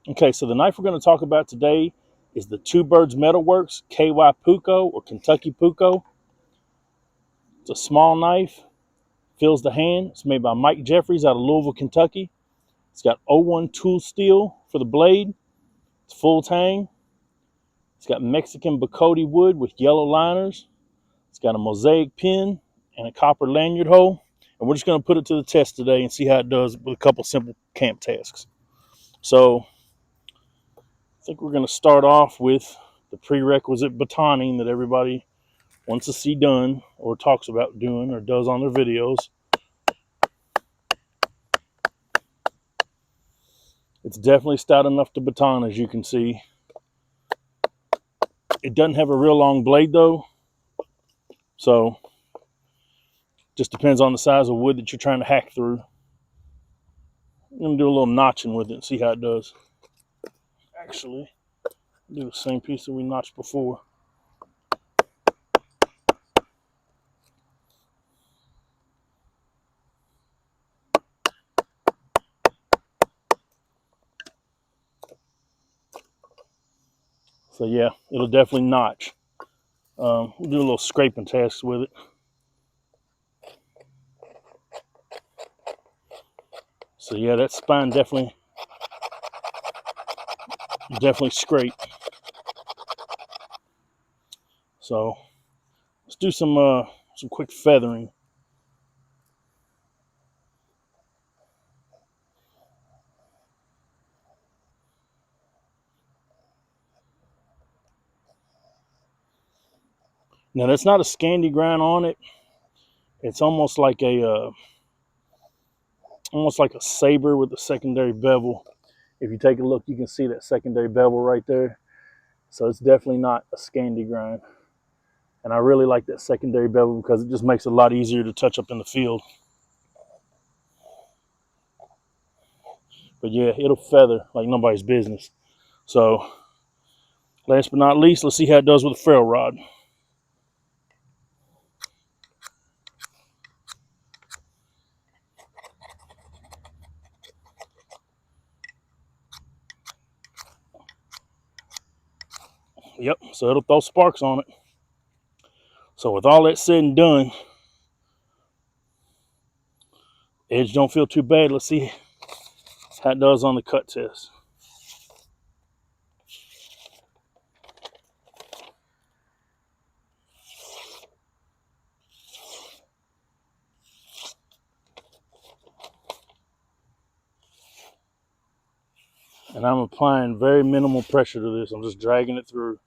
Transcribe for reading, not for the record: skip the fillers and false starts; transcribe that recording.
Okay, so the knife we're going to talk about today is the Birds Metalworks Ky Puukko or Kentucky Puukko. It's a small knife, fills the hand. It's made by Mike Jeffries out of Louisville, Kentucky. It's got O1 tool steel for the blade. It's full tang. It's got Mexican Bacote wood with yellow liners. It's got a mosaic pin and a copper lanyard hole. And we're just going to put it to the test today and see how it does with a couple simple camp tasks. So I think we're going to start off with the prerequisite batoning that everybody wants to see done or talks about doing or does on their videos. It's definitely stout enough to baton, as you can see. It doesn't have a real long blade though, so just depends on the size of wood that you're trying to hack through. I'm going to do a little notching with it and see how it does. Actually, do the same piece that we notched before. So yeah, it'll definitely notch. We'll do a little scraping test with it. So yeah, that spine definitely scrape. So let's do some quick feathering. Now that's not a Scandi grind on it. It's almost like a saber with a secondary bevel. If you take a look, you can see that secondary bevel right there. So it's definitely not a Scandi grind. And I really like that secondary bevel because it just makes it a lot easier to touch up in the field. But yeah, it'll feather like nobody's business. So last but not least, let's see how it does with a ferrule rod. Yep, so it'll throw sparks on it. So with all that said and done, edge don't feel too bad. Let's see how it does on the cut test. And I'm applying very minimal pressure to this. I'm just dragging it through.